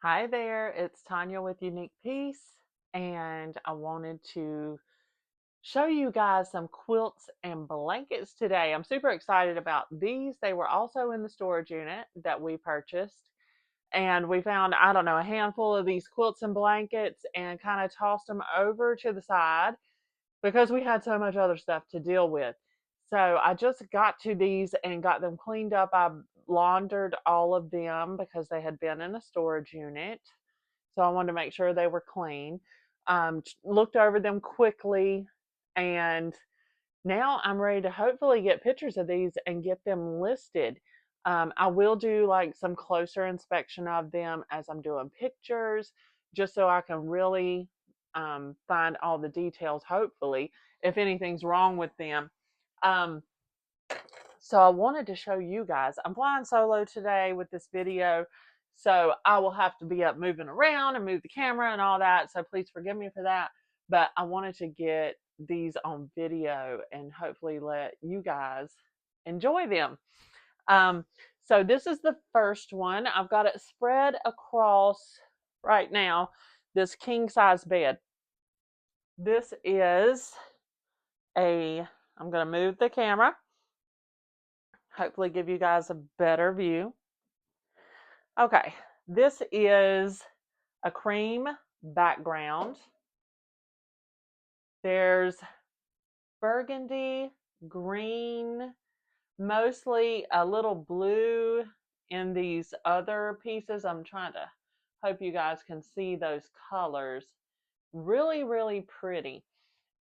Hi there, it's Tanya with Unique Piece, and I wanted to show you guys some quilts and blankets today. I'm super excited about these. They were also in the storage unit that we purchased, and we found, I don't know, a handful of these quilts and blankets and kind of tossed them over to the side because we had so much other stuff to deal with. So I just got to these and got them cleaned up. I laundered all of them because they had been in a storage unit. So I wanted to make sure they were clean. Looked over them quickly, and now I'm ready to hopefully get pictures of these and get them listed. I will do like some closer inspection of them as I'm doing pictures, just so I can really find all the details, hopefully, if anything's wrong with them. Um, so I wanted to show you guys. I'm flying solo today with this video, so I will have to be up moving around and move the camera and all that. So please forgive me for that. But I wanted to get these on video and hopefully let you guys enjoy them. Um, so this is the first one. I've got it spread across right now this king size bed. This is I'm going to move the camera, hopefully give you guys a better view. Okay, this is a cream background. There's burgundy, green, mostly a little blue in these other pieces. I'm trying to hope you guys can see those colors. Really, really pretty.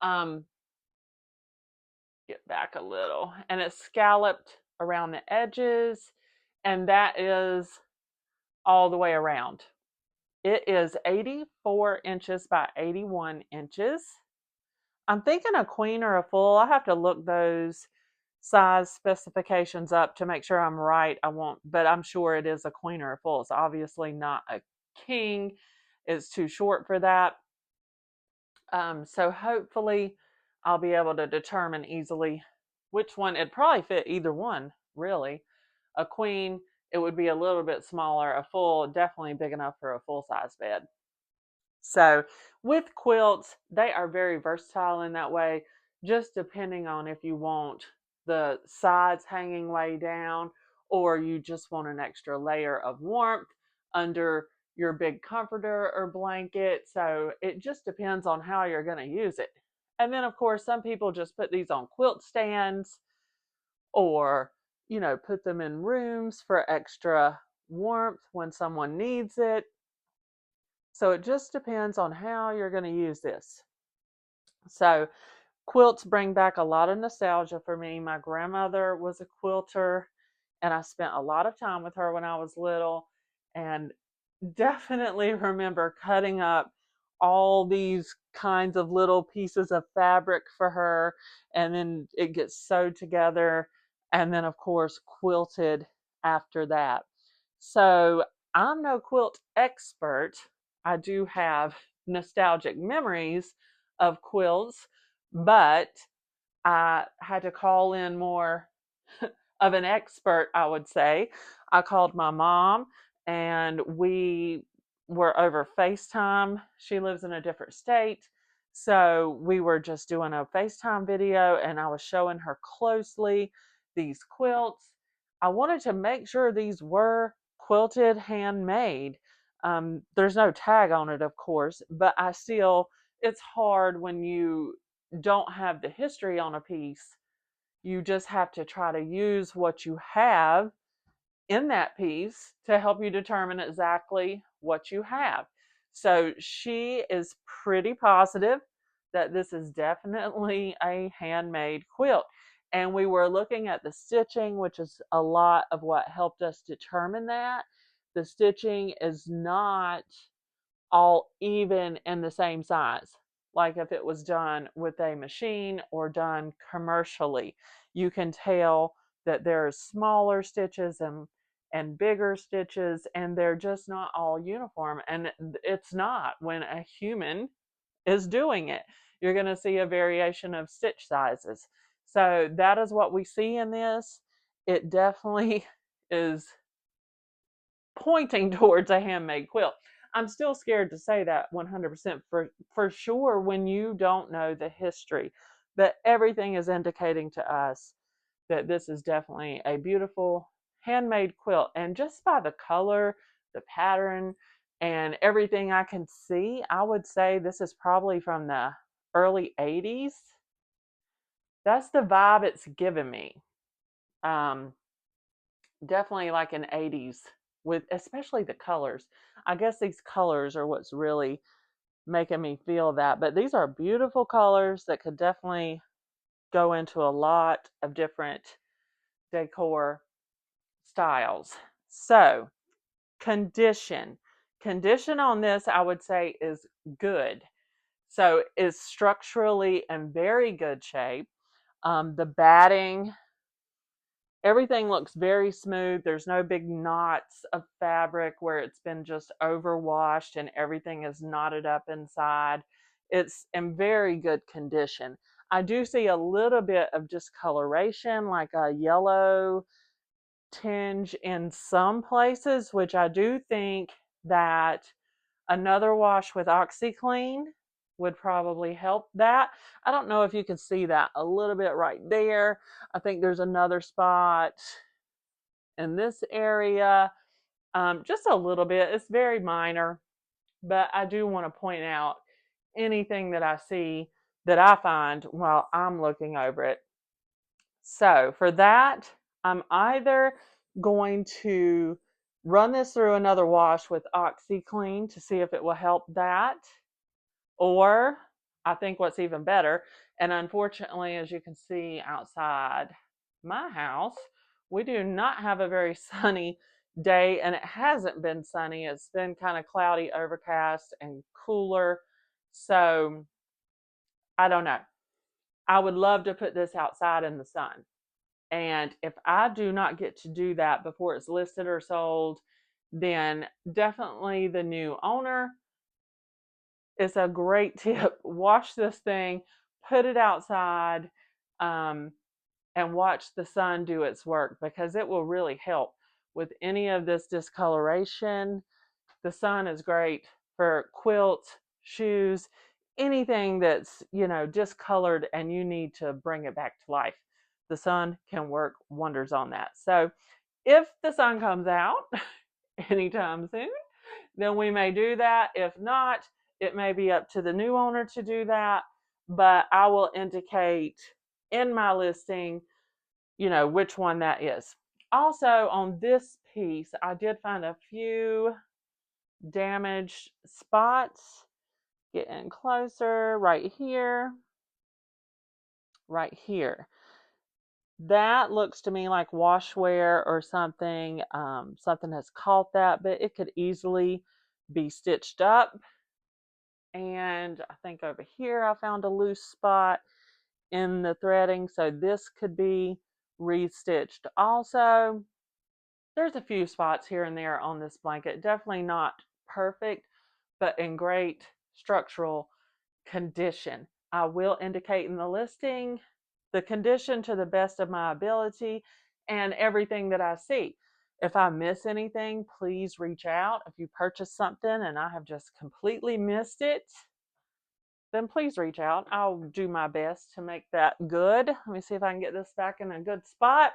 Um, get back a little. And it's scalloped around the edges, and that is all the way around. It is 84 inches by 81 inches. I'm thinking a queen or a full. I have to look those size specifications up to make sure I'm right. I won't, but I'm sure it is a queen or a full. It's obviously not a king. It's too short for that. So hopefully I'll be able to determine easily which one. It'd probably fit either one, really. A queen, it would be a little bit smaller. A full, definitely big enough for a full size bed. So with quilts, they are very versatile in that way, just depending on if you want the sides hanging way down or you just want an extra layer of warmth under your big comforter or blanket. So it just depends on how you're going to use it. And then, of course, some people just put these on quilt stands or, put them in rooms for extra warmth when someone needs it. So it just depends on how you're going to use this. So quilts bring back a lot of nostalgia for me. My grandmother was a quilter, and I spent a lot of time with her when I was little, and definitely remember cutting up all these kinds of little pieces of fabric for her, and then it gets sewed together, and then, of course, quilted after that. So I'm no quilt expert. I do have nostalgic memories of quilts, but I had to call in more of an expert, I would say. I called my mom, and we were over FaceTime. She lives in a different state. So we were just doing a FaceTime video, and I was showing her closely these quilts. I wanted to make sure these were quilted, handmade. There's no tag on it, of course, but it's hard when you don't have the history on a piece. You just have to try to use what you have in that piece to help you determine exactly what you have. So she is pretty positive that this is definitely a handmade quilt. And we were looking at the stitching, which is a lot of what helped us determine that. The stitching is not all even in the same size. Like if it was done with a machine or done commercially, you can tell that there are smaller stitches and bigger stitches, and they're just not all uniform. And it's not when a human is doing it. You're going to see a variation of stitch sizes. So that is what we see in this. It definitely is pointing towards a handmade quilt. I'm still scared to say that 100% for sure when you don't know the history. But everything is indicating to us that this is definitely a beautiful handmade quilt. And just by the color, the pattern, and everything I can see, I would say this is probably from the early 80s. That's the vibe it's given me. Um, Definitely like an 80s with especially the colors. I guess these colors are what's really making me feel that. But these are beautiful colors that could definitely go into a lot of different decor styles. So, condition. Condition on this, I would say, is good. So, is structurally in very good shape. The batting, everything looks very smooth. There's no big knots of fabric where it's been just overwashed and everything is knotted up inside. It's in very good condition. I do see a little bit of discoloration, like a yellow tinge in some places, which I do think that another wash with OxyClean would probably help that. I don't know if you can see that a little bit right there. I think there's another spot in this area, just a little bit. It's very minor, but I do want to point out anything that I see that I find while I'm looking over it. So for that, I'm either going to run this through another wash with OxyClean to see if it will help that. Or I think what's even better, and unfortunately, as you can see outside my house, we do not have a very sunny day, and it hasn't been sunny. It's been kind of cloudy, overcast, and cooler. So I don't know. I would love to put this outside in the sun. And if I do not get to do that before it's listed or sold, then definitely the new owner. It's a great tip. Wash this thing, put it outside, um, and watch the sun do its work because it will really help with any of this discoloration. The sun is great for quilts, shoes, anything that's, discolored and you need to bring it back to life. The sun can work wonders on that. So if the sun comes out anytime soon, then we may do that. If not, it may be up to the new owner to do that, but I will indicate in my listing, which one that is. Also, on this piece, I did find a few damaged spots. Getting closer, right here, right here. That looks to me like washwear or something. Something has caught that, but it could easily be stitched up. And I think over here I found a loose spot in the threading, so this could be restitched also. There's a few spots here and there on this blanket. Definitely not perfect, but in great structural condition. I will indicate in the listing the condition to the best of my ability and everything that I see. If I miss anything, please reach out. If you purchase something and I have just completely missed it, then please reach out. I'll do my best to make that good. Let me see if I can get this back in a good spot.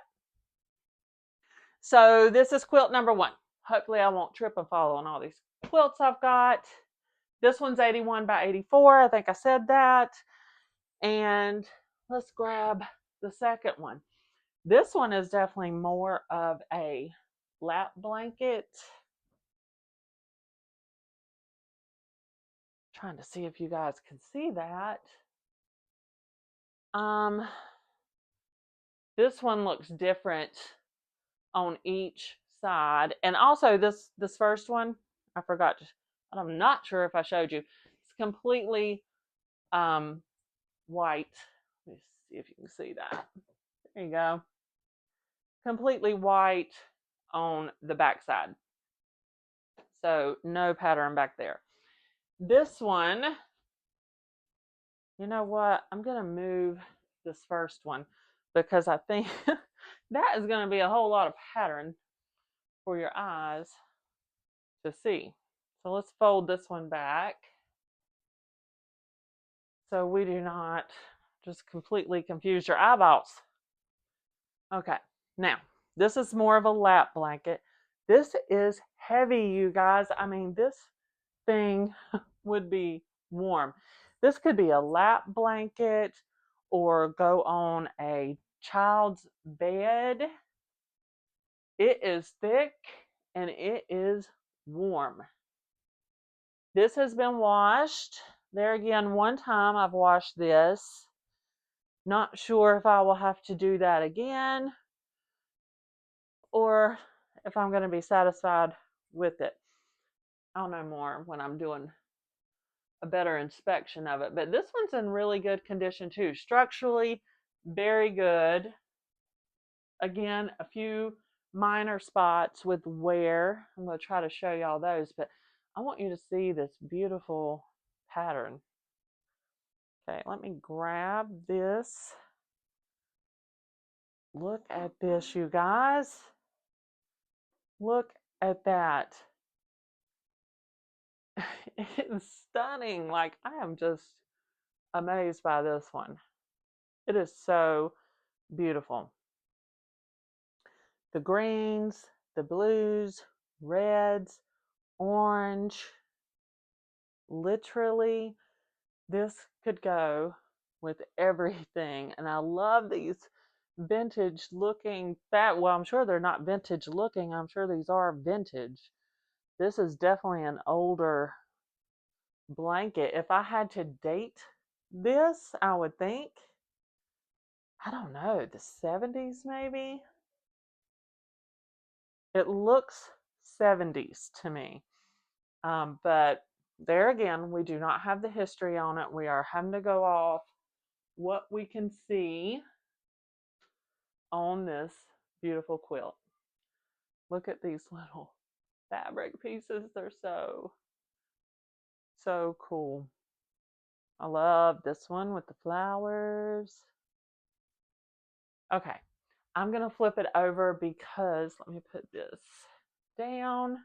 So this is quilt number 1. Hopefully I won't trip and fall on all these quilts I've got. This one's 81 by 84. I think I said that. And let's grab the second one. This one is definitely more of a lap blanket. Trying to see if you guys can see that. This one looks different on each side. And also this first one, I forgot to, I'm not sure if I showed you. It's completely white. Let me see if you can see that. There you go. Completely white on the back side. So no pattern back there. This one, you know what? I'm going to move this first one because I think that is going to be a whole lot of pattern for your eyes. to see. So let's fold this one back so we do not just completely confuse your eyeballs. Okay, now this is more of a lap blanket. This is heavy, you guys. I mean, this thing would be warm. This could be a lap blanket or go on a child's bed. It is thick and it is warm. This has been washed. There again, one time I've washed this. Not sure if I will have to do that again or if I'm going to be satisfied with it. I'll know more when I'm doing a better inspection of it. But this one's in really good condition too. Structurally, very good. Again, a few minor spots with wear. I'm going to try to show y'all those, but I want you to see this beautiful pattern. Okay, let me grab this. Look at this, you guys. Look at that. It's stunning. Like, I am just amazed by this one. It is so beautiful. The greens, the blues, reds, orange. Literally, this could go with everything. And I love these vintage looking well, I'm sure they're not vintage looking. I'm sure these are vintage. This is definitely an older blanket. If I had to date this, I would think, I don't know, the 70s maybe. It looks 70s to me. But there again, we do not have the history on it. We are having to go off what we can see on this beautiful quilt. Look at these little fabric pieces. They're so cool. I love this one with the flowers. Okay, I'm going to flip it over because, let me put this down.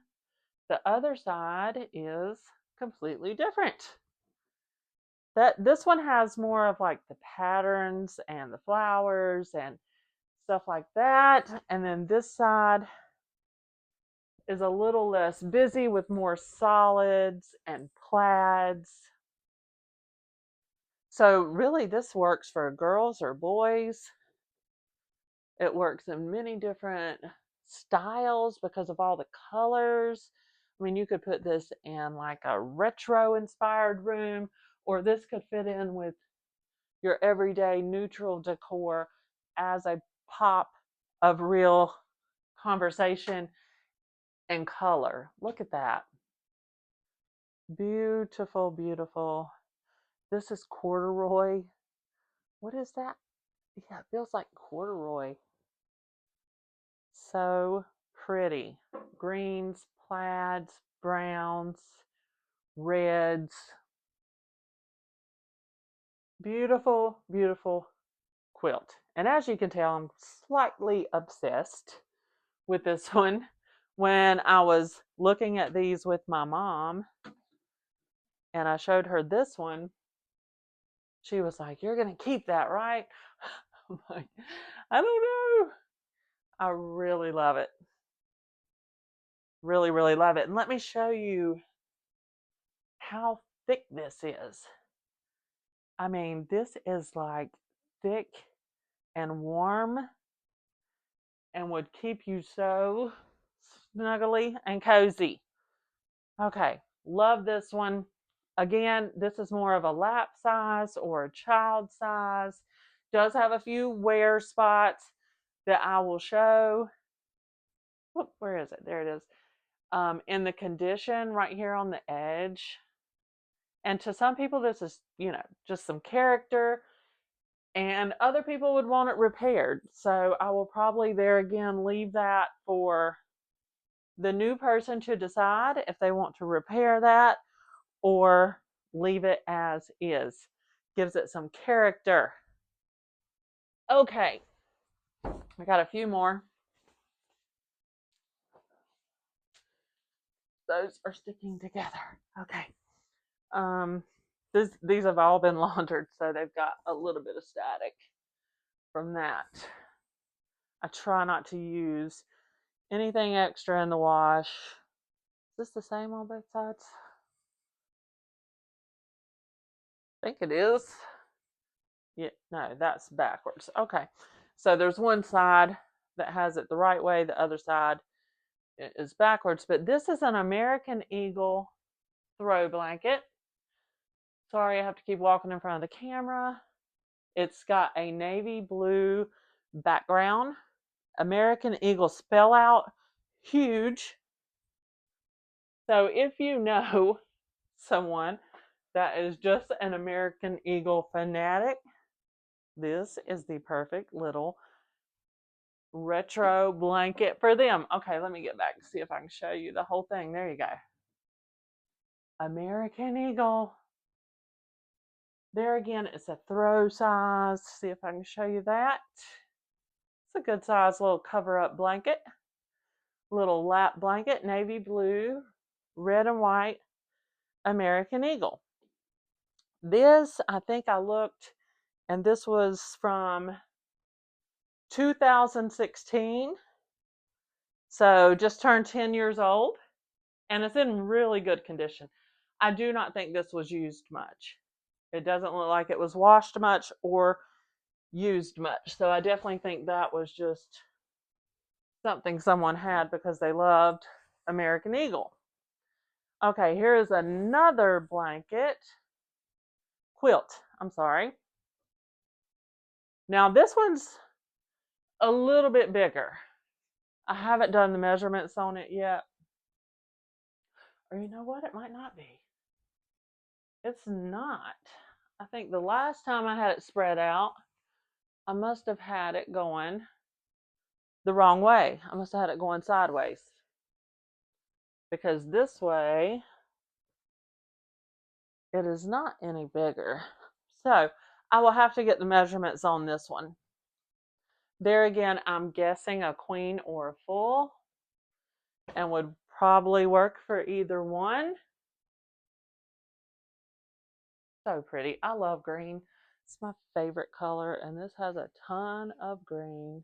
The other side is completely different. This one has more of like the patterns and the flowers and stuff like that. And then this side is a little less busy with more solids and plaids. So really this works for girls or boys. It works in many different styles because of all the colors. I mean, you could put this in like a retro inspired room, or this could fit in with your everyday neutral decor as a pop of real conversation and color. Look at that. Beautiful, beautiful. This is corduroy. What is that? Yeah, it feels like corduroy. So pretty. Greens, plaids, browns, reds. Beautiful, beautiful quilt. And as you can tell, I'm slightly obsessed with this one. When I was looking at these with my mom and I showed her this one, she was like, "You're going to keep that, right?" I'm like, "I don't know." I really love it. Really, really love it. And let me show you how thick this is. I mean, this is like thick and warm and would keep you so snuggly and cozy. Okay, love this one. Again, this is more of a lap size or a child size. Does have a few wear spots that I will show. Whoop, where is it? There it is. In the condition right here on the edge. And to some people, this is, just some character. And other people would want it repaired. So I will probably there again leave that for the new person to decide if they want to repair that or leave it as is. Gives it some character. Okay, I got a few more. those are sticking together. Okay. These have all been laundered, so they've got a little bit of static from that. I try not to use anything extra in the wash. Is this the same on both sides? I think it is. Yeah, no, that's backwards. Okay. So there's one side that has it the right way, the other side is backwards. But this is an American Eagle throw blanket. Sorry, I have to keep walking in front of the camera. It's got a navy blue background. American Eagle spell out huge. So if you know someone that is just an American Eagle fanatic, this is the perfect little retro blanket for them. Okay, let me get back to see if I can show you the whole thing. There you go. American Eagle. There again, it's a throw size. See if I can show you that. It's a good size little cover up blanket. Little lap blanket, navy blue, red and white, American Eagle. This, I think I looked, and this was from 2016. So just turned 10 years old, and it's in really good condition. I do not think this was used much. It doesn't look like it was washed much or used much. So I definitely think that was just something someone had because they loved American Eagle. Okay, here is another blanket. Quilt, I'm sorry. Now this one's a little bit bigger. I haven't done the measurements on it yet. Or you know what? It might not be. It's not. I think the last time I had it spread out, I must have had it going the wrong way. I must have had it going sideways. Because this way, it is not any bigger. So I will have to get the measurements on this one. There again, I'm guessing a queen or a full, and would probably work for either one. So pretty. I love green. It's my favorite color, and this has a ton of green.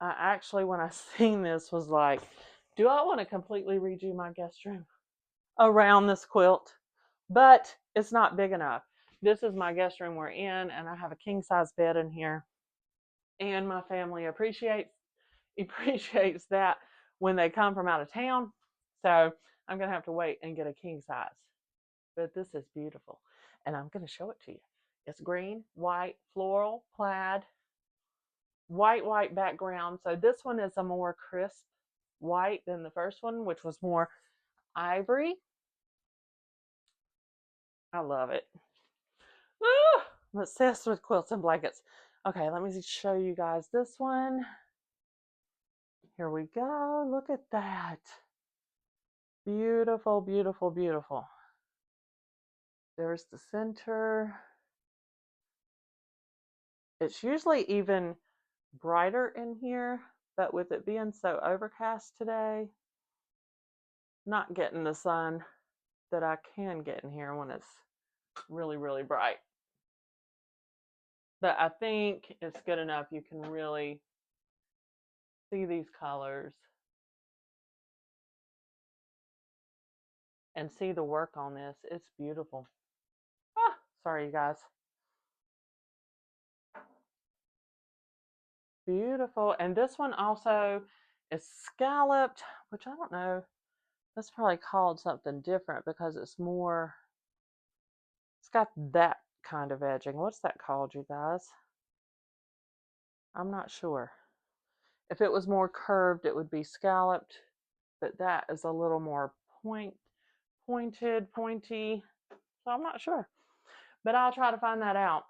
I actually, when I seen this, was like, do I want to completely redo my guest room around this quilt? But it's not big enough. This is my guest room we're in, and I have a king size bed in here. And my family appreciates that when they come from out of town. So I'm gonna have to wait and get a king size. But this is beautiful, and I'm gonna show it to you. It's green, white, floral, plaid, white background. So this one is a more crisp white than the first one, which was more ivory. I love it. Ah, I'm obsessed with quilts and blankets. Okay, let me show you guys this one. Here we go. Look at that. Beautiful, beautiful, beautiful. There's the center. It's usually even brighter in here, but with it being so overcast today, not getting the sun that I can get in here when it's really, really bright. But I think it's good enough. You can really see these colors and see the work on this. It's beautiful. Ah, sorry, you guys. Beautiful. And this one also is scalloped, which I don't know. That's probably called something different because it's more, it's got that kind of edging. What's that called, you guys? I'm not sure. If it was more curved, it would be scalloped, but that is a little more pointed, pointy. So I'm not sure. But I'll try to find that out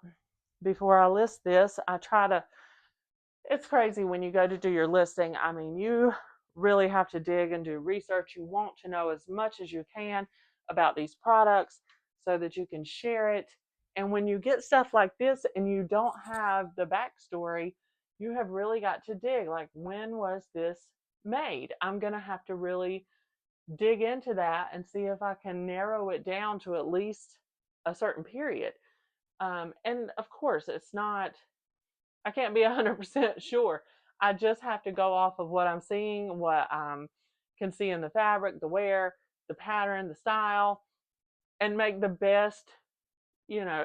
before I list this. It's crazy when you go to do your listing. I mean, you really have to dig and do research. You want to know as much as you can about these products so that you can share it. And when you get stuff like this and you don't have the backstory, you have really got to dig. Like, when was this made? I'm going to have to really dig into that and see if I can narrow it down to at least a certain period. And of course, it's not, I can't be 100% sure. I just have to go off of what I'm seeing, what I can see in the fabric, the wear, the pattern, the style, and make the best,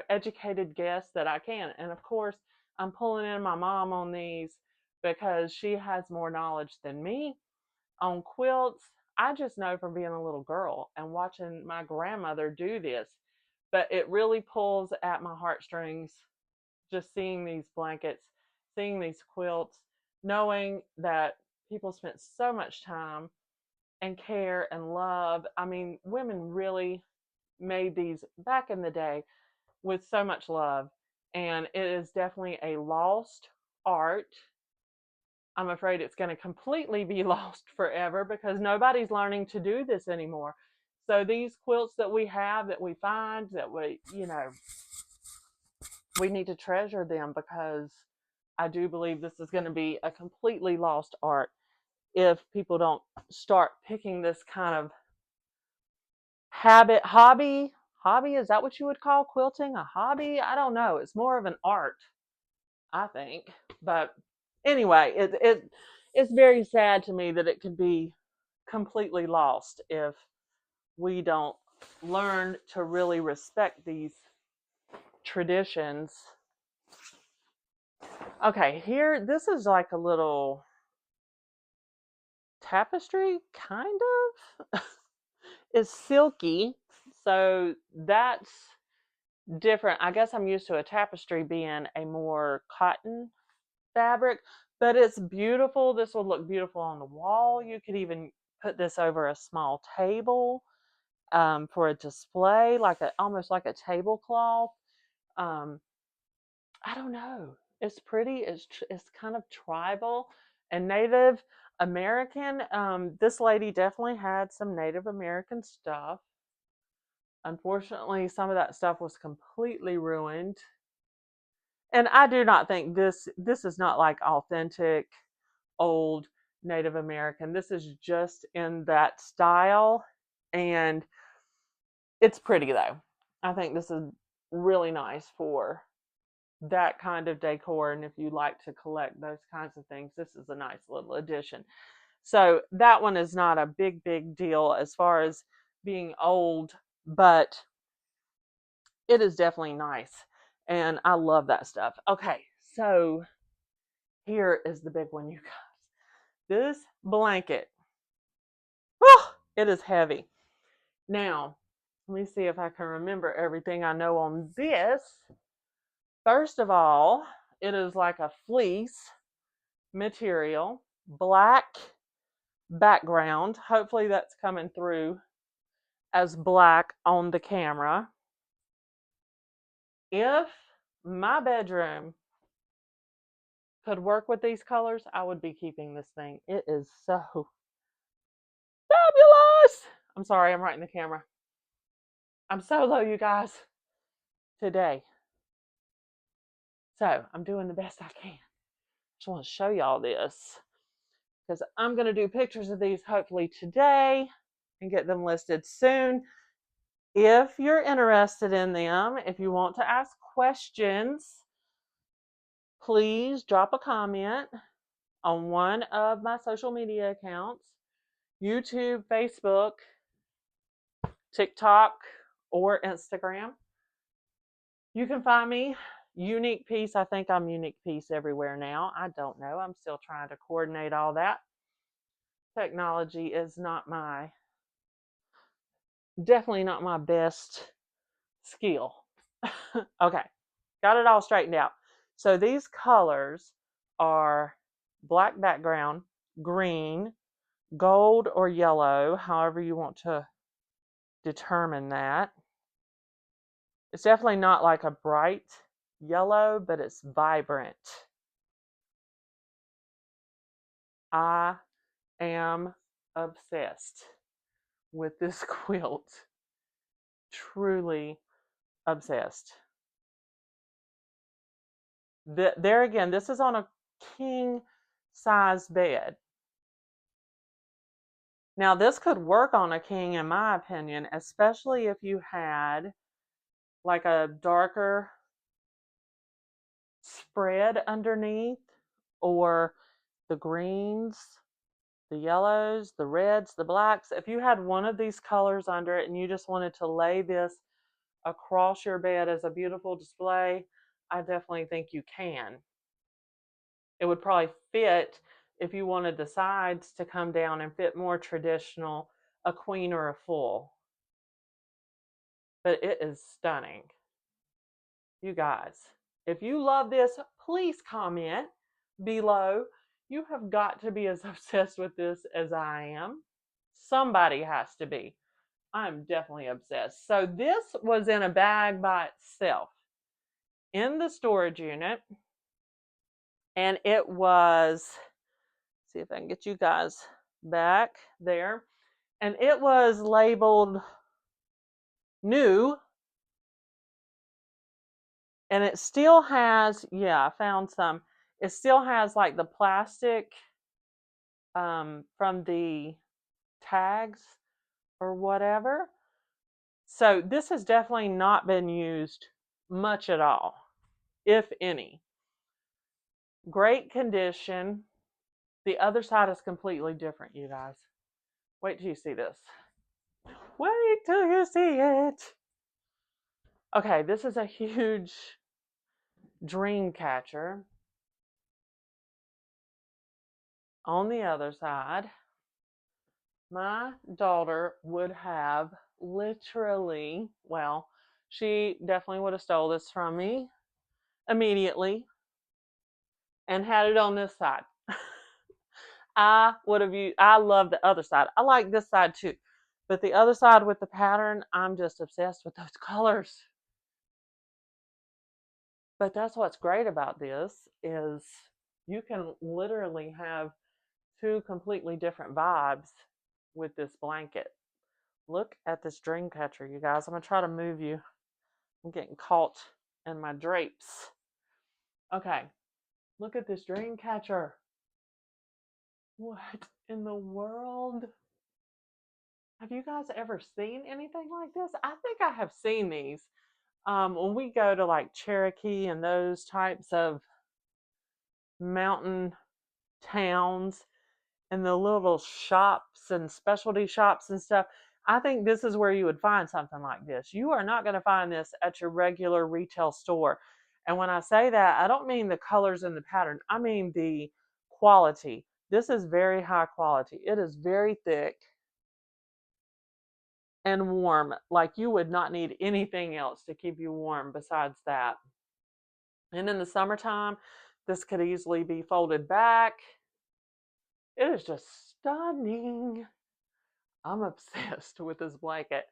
educated guess that I can. And of course, I'm pulling in my mom on these because she has more knowledge than me on quilts. I just know from being a little girl and watching my grandmother do this, but it really pulls at my heartstrings just seeing these blankets, seeing these quilts, knowing that people spent so much time and care and love. I mean, women really made these back in the day with so much love, and it is definitely a lost art. I'm afraid it's going to completely be lost forever because nobody's learning to do this anymore. So these quilts that we have, that we find, that we need to treasure them, because I do believe this is going to be a completely lost art if people don't start picking this kind of hobby. Is that what you would call quilting a hobby? I don't know. It's more of an art, I think. But anyway, it's very sad to me that it could be completely lost if we don't learn to really respect these traditions. Okay, here, this is like a little tapestry, kind of. It's silky, so that's different. I guess I'm used to a tapestry being a more cotton fabric, but it's beautiful. This will look beautiful on the wall. You could even put this over a small table for a display, almost like a tablecloth. Um, I don't know. It's pretty. It's kind of tribal and Native American. This lady definitely had some Native American stuff. Unfortunately, some of that stuff was completely ruined. And I do not think this is not like authentic old Native American. This is just in that style, and it's pretty though. I think this is really nice for that kind of decor, and if you like to collect those kinds of things, this is a nice little addition. So that one is not a big deal as far as being old, but it is definitely nice, and I love that stuff. Okay, so here is the big one, you guys. This blanket, oh, it is heavy. Now, let me see if I can remember everything I know on this. First of all, it is like a fleece material, black background. Hopefully that's coming through as black on the camera. If my bedroom could work with these colors, I would be keeping this thing. It is so fabulous. I'm sorry, I'm right in the camera. I'm so low, you guys, today. So I'm doing the best I can. Just want to show y'all this because I'm going to do pictures of these hopefully today and get them listed soon. If you're interested in them, if you want to ask questions, please drop a comment on one of my social media accounts: YouTube, Facebook, TikTok, or Instagram. You can find me Unique Piece. I think I'm Unique Piece everywhere now. I don't know. I'm still trying to coordinate all that. Technology is definitely not my best skill. Okay, got it all straightened out. So these colors are black background, green, gold, or yellow, however you want to determine that. It's definitely not like a bright yellow, but it's vibrant. I am obsessed with this quilt. Truly obsessed. There again, this is on a king size bed. Now, this could work on a king, in my opinion, especially if you had like a darker spread underneath, or the greens, the yellows, the reds, the blacks. If you had one of these colors under it and you just wanted to lay this across your bed as a beautiful display, I definitely think you can. It would probably fit if you wanted the sides to come down and fit more traditional, a queen or a full. But it is stunning. You guys, if you love this, please comment below. You have got to be as obsessed with this as I am. Somebody has to be. I'm definitely obsessed. So this was in a bag by itself in the storage unit. And it was, see if I can get you guys back there. And it was labeled new. And it still has, yeah, I found some. It still has like the plastic from the tags or whatever. So this has definitely not been used much at all, if any. Great condition. The other side is completely different, you guys. Wait till you see this. Wait till you see it. Okay, this is a huge dream catcher. On the other side, my daughter would have literally, well, she definitely would have stole this from me immediately and had it on this side. I would have used, I love the other side. I like this side too. But the other side with the pattern, I'm just obsessed with those colors. But that's what's great about this is you can literally have two completely different vibes with this blanket. Look at this dream catcher, you guys. I'm going to try to move you. I'm getting caught in my drapes. Okay, look at this dream catcher. What in the world? Have you guys ever seen anything like this? I think I have seen these. When we go to like Cherokee and those types of mountain towns and the little shops and specialty shops and stuff, I think this is where you would find something like this. You are not going to find this at your regular retail store. And when I say that, I don't mean the colors and the pattern. I mean the quality. This is very high quality. It is very thick and warm. Like you would not need anything else to keep you warm besides that. And in the summertime, this could easily be folded back. It is just stunning. I'm obsessed with this blanket.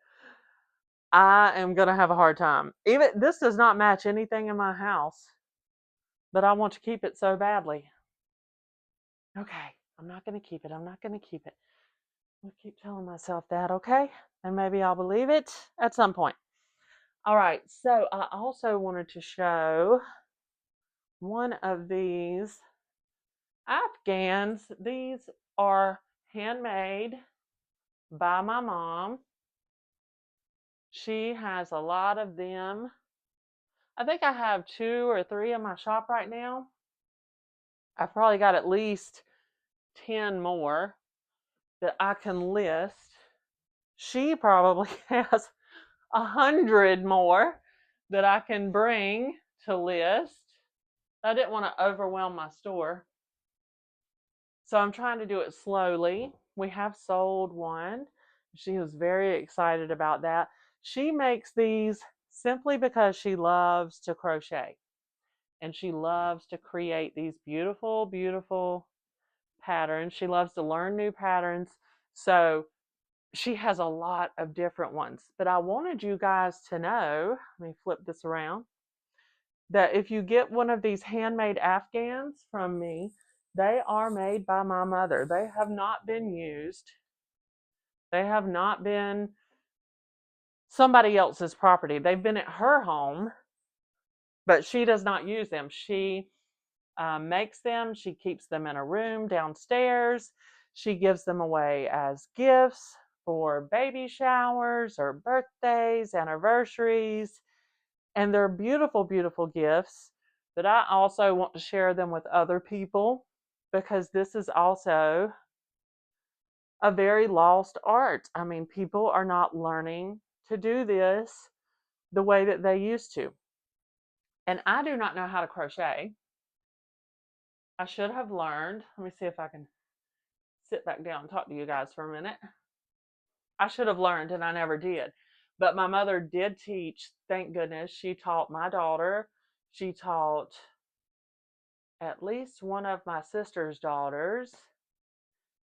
I am going to have a hard time. Even this does not match anything in my house, but I want to keep it so badly. Okay, I'm not going to keep it. I'm not going to keep it. I keep telling myself that, okay? And maybe I'll believe it at some point. All right, so I also wanted to show one of these Afghans. These are handmade by my mom. She has a lot of them. I think I have 2 or 3 in my shop right now. I've probably got at least 10 more that I can list. She probably has 100 more that I can bring to list. I didn't want to overwhelm my store. So I'm trying to do it slowly. We have sold one. She was very excited about that. She makes these simply because she loves to crochet. And she loves to create these beautiful, beautiful patterns. She loves to learn new patterns. So she has a lot of different ones. But I wanted you guys to know, let me flip this around, that if you get one of these handmade Afghans from me, they are made by my mother. They have not been used. They have not been somebody else's property. They've been at her home, but she does not use them. She makes them. She keeps them in a room downstairs. She gives them away as gifts for baby showers or birthdays, anniversaries, and they're beautiful, beautiful gifts. But I also want to share them with other people because this is also a very lost art. I mean, people are not learning to do this the way that they used to. And I do not know how to crochet. I should have learned. Let me see if I can sit back down and talk to you guys for a minute. I should have learned and I never did. But my mother did teach, thank goodness. She taught my daughter. She taught at least one of my sister's daughters.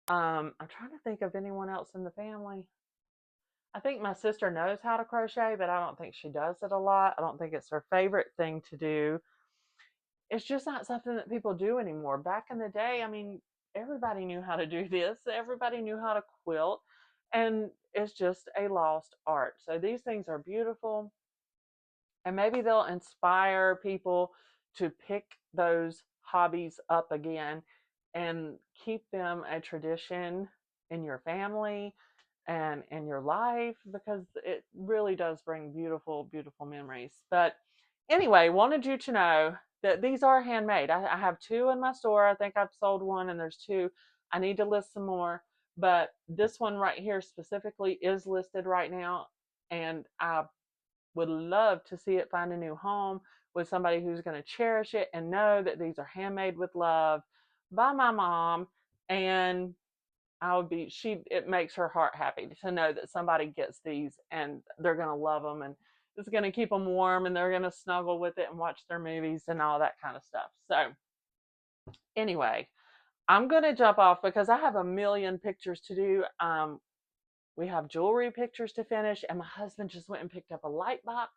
I'm trying to think of anyone else in the family. I think my sister knows how to crochet, but I don't think she does it a lot. I don't think it's her favorite thing to do. It's just not something that people do anymore. Back in the day, I mean, everybody knew how to do this. Everybody knew how to quilt, and it's just a lost art. So these things are beautiful, and maybe they'll inspire people to pick those hobbies up again and keep them a tradition in your family and in your life, because it really does bring beautiful, beautiful memories. But anyway, wanted you to know that these are handmade. I have two in my store. I think I've sold one and there's two. I need to list some more, but this one right here specifically is listed right now, and I would love to see it find a new home with somebody who's going to cherish it and know that these are handmade with love by my mom. And I would be, it makes her heart happy to know that somebody gets these and they're going to love them, and it's going to keep them warm, and they're going to snuggle with it and watch their movies and all that kind of stuff. So anyway, I'm going to jump off because I have a million pictures to do. We have jewelry pictures to finish, and my husband just went and picked up a light box.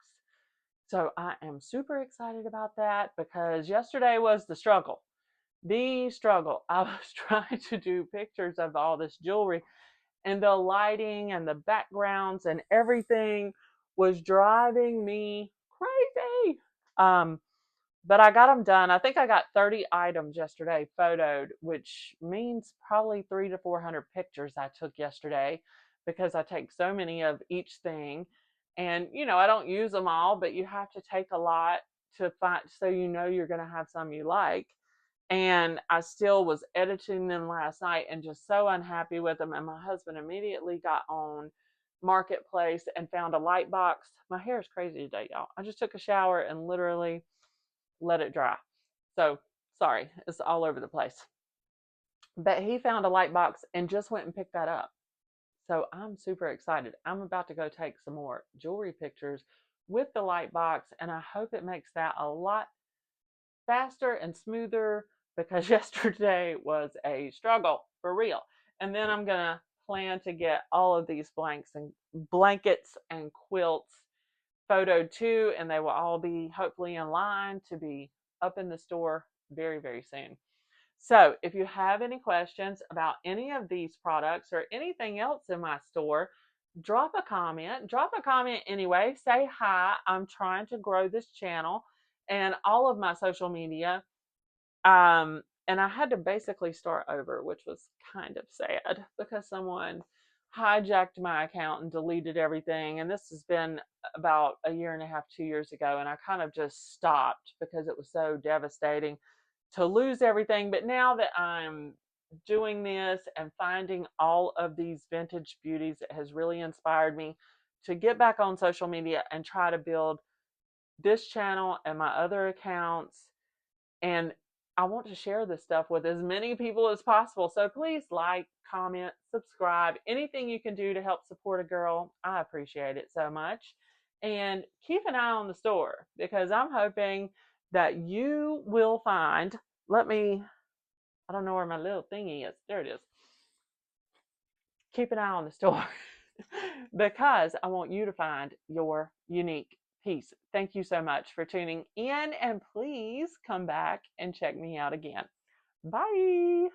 So I am super excited about that because yesterday was the struggle. The struggle. I was trying to do pictures of all this jewelry, and the lighting and the backgrounds and everything was driving me crazy. But I got them done. I think I got 30 items yesterday photoed, which means probably 300 to 400 pictures I took yesterday because I take so many of each thing. And, I don't use them all, but you have to take a lot to find, so you're going to have some you like. And I still was editing them last night and just so unhappy with them. And my husband immediately got on Marketplace and found a light box. My hair is crazy today, y'all. I just took a shower and literally let it dry. So sorry, it's all over the place. But he found a light box and just went and picked that up. So I'm super excited. I'm about to go take some more jewelry pictures with the light box, and I hope it makes that a lot faster and smoother because yesterday was a struggle for real. And then I'm going to plan to get all of these blankets and quilts photoed too, and they will all be hopefully in line to be up in the store very, very soon. So if you have any questions about any of these products or anything else in my store, drop a comment. Drop a comment anyway. Say hi. I'm trying to grow this channel and all of my social media. And I had to basically start over, which was kind of sad because someone hijacked my account and deleted everything. And this has been about a year and a half, 2 years ago. And I kind of just stopped because it was so devastating to lose everything. But now that I'm doing this and finding all of these vintage beauties, it has really inspired me to get back on social media and try to build this channel and my other accounts. And I want to share this stuff with as many people as possible. So please like, comment, subscribe, anything you can do to help support a girl. I appreciate it so much. And keep an eye on the store because I'm hoping that you will find, I don't know where my little thingy is. There it is. Keep an eye on the store because I want you to find your unique piece. Thank you so much for tuning in, and please come back and check me out again. Bye.